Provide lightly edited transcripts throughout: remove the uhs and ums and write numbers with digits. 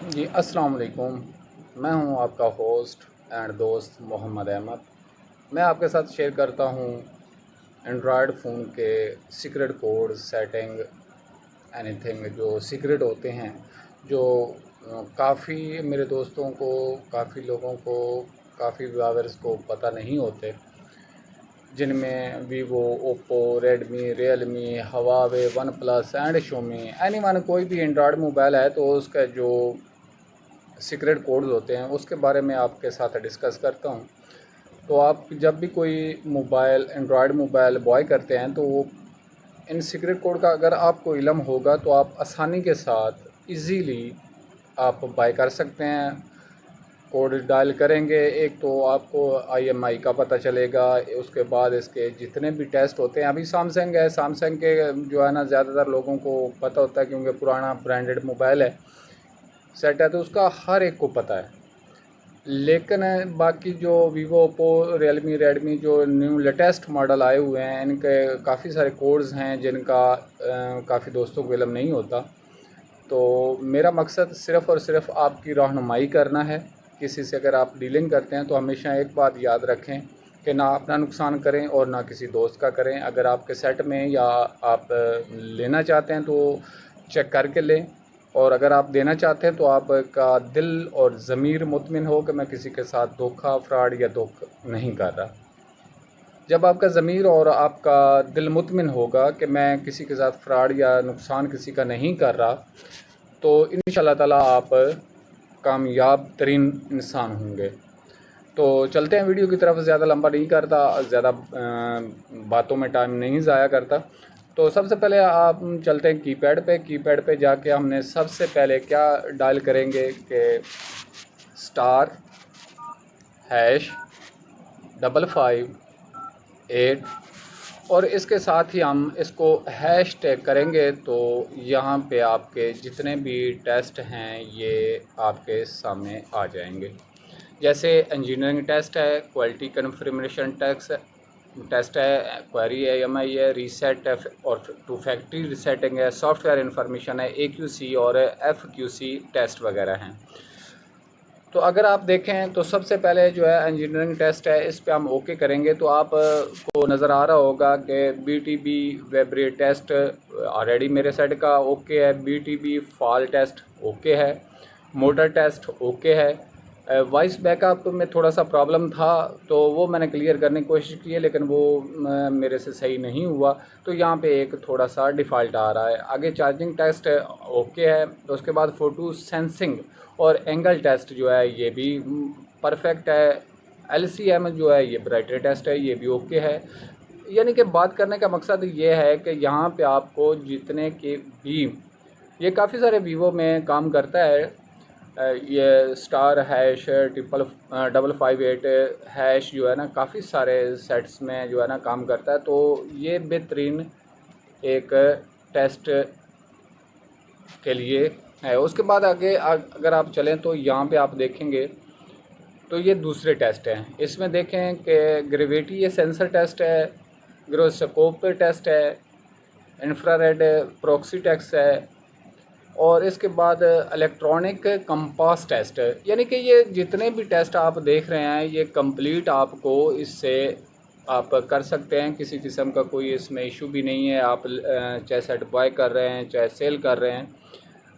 जी अस्सलाम वालेकुम। मैं हूं आपका होस्ट एंड दोस्त मोहम्मद अहमद। मैं आपके साथ शेयर करता हूं एंड्रॉयड फ़ोन के सीक्रेट कोड सेटिंग एनीथिंग जो सीक्रेट होते हैं, जो काफ़ी मेरे दोस्तों को, काफ़ी लोगों को, काफ़ी व्यूअर्स को पता नहीं होते, जिनमें Vivo, Oppo, Redmi, Realme, Huawei, one plus and शोमी anyone कोई भी एंड्रॉयड मोबाइल है तो उसका जो सीक्रेट कोड्स होते हैं उसके बारे में आपके साथ डिस्कस करता हूँ। तो आप जब भी कोई मोबाइल एंड्रॉयड मोबाइल बाय करते हैं तो वो इन सीक्रेट कोड का अगर आपको इल्म होगा तो आप आसानी के साथ इजीली आप बाय कर सकते हैं। कोड डायल करेंगे एक तो आपको IMI का पता चलेगा, उसके बाद इसके जितने भी टेस्ट होते हैं। अभी सैमसंग है, सैमसंग के जो है ना ज़्यादातर लोगों को पता होता है क्योंकि पुराना ब्रांडेड मोबाइल है, सेट है, तो उसका हर एक को पता है। लेकिन बाकी जो वीवो, ओप्पो, रियलमी, रेडमी जो न्यू लेटेस्ट मॉडल आए हुए हैं, इनके काफ़ी सारे कोड्स हैं जिनका काफ़ी दोस्तों को इल्म नहीं होता। तो मेरा मकसद सिर्फ़ और सिर्फ आपकी रहनुमाई करना है। किसी से अगर आप डीलिंग करते हैं तो हमेशा एक बात याद रखें कि ना अपना नुकसान करें और ना किसी दोस्त का करें। अगर आपके सेट में या आप लेना चाहते हैं तो चेक करके लें, और अगर आप देना चाहते हैं तो आपका दिल और ज़मीर मुतमिन हो कि मैं किसी के साथ धोखा, फ्रॉड या धोखा नहीं कर रहा। जब आपका ज़मीर और आपका दिल मुतमिन होगा कि मैं किसी के साथ फ्रॉड या नुकसान किसी का नहीं कर रहा, तो इंशाल्लाह ताला आप कामयाब तरीन इंसान होंगे। तो चलते हैं वीडियो की तरफ, ज़्यादा लंबा नहीं करता, ज़्यादा बातों में टाइम नहीं ज़ाया करता। तो सबसे पहले आप चलते हैं कीपैड पे जाके हमने सबसे पहले क्या डायल करेंगे कि *558, और इसके साथ ही हम इसको हैश टैग करेंगे। तो यहाँ पे आपके जितने भी टेस्ट हैं ये आपके सामने आ जाएंगे। जैसे इंजीनियरिंग टेस्ट है, क्वालिटी कन्फर्मेशन टेस्ट है, क्वेरी AMI है, रीसेट है और टू फैक्ट्री रीसेटिंग है, सॉफ्टवेयर इंफॉर्मेशन है, AQC और FQC टेस्ट वगैरह हैं। तो अगर आप देखें तो सबसे पहले जो है इंजीनियरिंग टेस्ट है, इस पे हम ओके करेंगे तो आप को नज़र आ रहा होगा कि BTB वेबरे टेस्ट ऑलरेडी मेरे साइड का ओके है, BTB फॉल टेस्ट ओके है, मोटर टेस्ट ओके है। वॉइस बैकअप में थोड़ा सा प्रॉब्लम था तो वो मैंने क्लियर करने की कोशिश की है, लेकिन वो मेरे से सही नहीं हुआ, तो यहाँ पे एक थोड़ा सा डिफ़ॉल्ट आ रहा है। आगे चार्जिंग टेस्ट ओके है, तो उसके बाद फ़ोटो सेंसिंग और एंगल टेस्ट जो है ये भी परफेक्ट है। LCM जो है ये ब्राइटरी टेस्ट है, ये भी ओके है। यानी कि बात करने का मकसद ये है कि यहाँ पे आपको जितने के भी, ये काफ़ी सारे वीवो में काम करता है, ये स्टार हैश ट्रिपल 558 हैश जो है ना काफ़ी सारे सेट्स में जो है ना काम करता है। तो ये बेहतरीन एक टेस्ट के लिए है। उसके बाद आगे अगर आप चलें तो यहाँ पे आप देखेंगे तो ये दूसरे टेस्ट हैं। इसमें देखें कि ग्रेविटी ये सेंसर टेस्ट है, ग्रोस्कोप टेस्ट है, इंफ्रारेड प्रॉक्सी टेस्ट है, और इसके बाद इलेक्ट्रॉनिक कंपास टेस्ट है। यानी कि ये जितने भी टेस्ट आप देख रहे हैं ये कंप्लीट आपको इससे आप कर सकते हैं, किसी किस्म का कोई इसमें इशू भी नहीं है। आप चाहे सेट बाय कर रहे हैं चाहे सेल कर रहे हैं,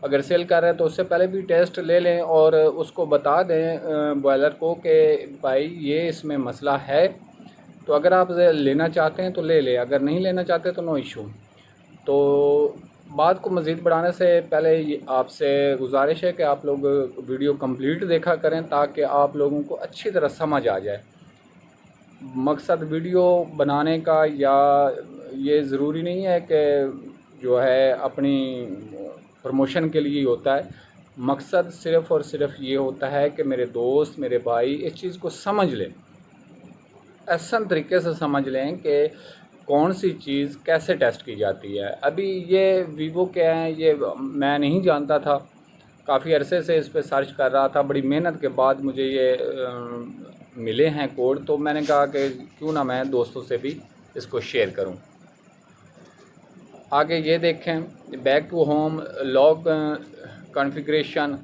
अगर सेल कर रहे हैं तो उससे पहले भी टेस्ट ले लें और उसको बता दें बॉयलर को कि भाई ये इसमें मसला है। तो अगर आप लेना चाहते हैं तो ले लें, अगर नहीं लेना चाहते तो नो इशू। तो बात को मज़ीद बढ़ाने से पहले आपसे गुजारिश है कि आप लोग वीडियो कंप्लीट देखा करें ताकि आप लोगों को अच्छी तरह समझ आ जाए। मकसद वीडियो बनाने का या ये ज़रूरी नहीं है कि जो है अपनी प्रमोशन के लिए होता है। मकसद सिर्फ़ और सिर्फ ये होता है कि मेरे दोस्त, मेरे भाई इस चीज़ को समझ लें, आसान तरीके से समझ लें कि कौन सी चीज़ कैसे टेस्ट की जाती है। अभी ये वीवो के हैं, ये मैं नहीं जानता था, काफ़ी अरसे से इस पर सर्च कर रहा था, बड़ी मेहनत के बाद मुझे ये मिले हैं कोड, तो मैंने कहा कि क्यों ना मैं दोस्तों से भी इसको शेयर करूं। आगे ये देखें back to home log configuration,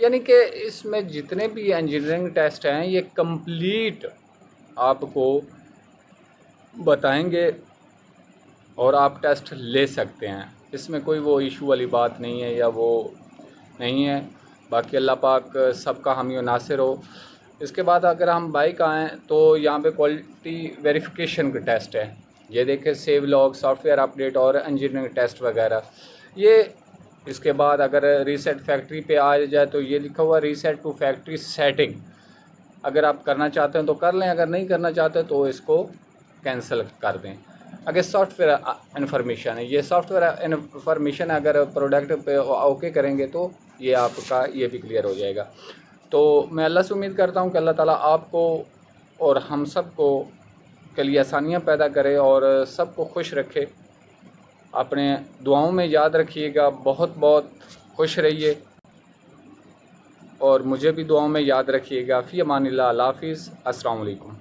यानी कि इसमें जितने भी इंजीनियरिंग टेस्ट हैं ये कंप्लीट आपको बताएंगे और आप टेस्ट ले सकते हैं। इसमें कोई वो इशू वाली बात नहीं है या वो नहीं है। बाकी अल्लाह पाक सबका हामी और नासिर हो। इसके बाद अगर हम बाइक आएँ तो यहाँ पे क्वालिटी वेरिफिकेशन का टेस्ट है। ये देखें सेव लॉग, सॉफ्टवेयर अपडेट और इंजीनियरिंग टेस्ट वगैरह। ये इसके बाद अगर रीसेट फैक्ट्री पे आ जाए तो ये लिखा हुआ रीसेट टू फैक्ट्री सेटिंग। अगर आप करना चाहते हैं तो कर लें, अगर नहीं करना चाहते तो इसको कैंसिल कर दें। अगर सॉफ्टवेयर इन्फॉर्मेशन है, ये सॉफ्टवेयर इन्फॉर्मेशन अगर प्रोडक्ट पे ओके करेंगे तो ये आपका ये भी क्लियर हो जाएगा। तो मैं अल्लाह से उम्मीद करता हूँ कि अल्लाह ताला आपको और हम सब को के लिए आसानियाँ पैदा करे और सबको खुश रखे। अपने दुआओं में याद रखिएगा, बहुत बहुत खुश रहिए और मुझे भी दुआओं में याद रखिएगा। फ़ी अमानिल्लाह, अल्लाह हाफ़िज़, अस्सलाम वालेकुम।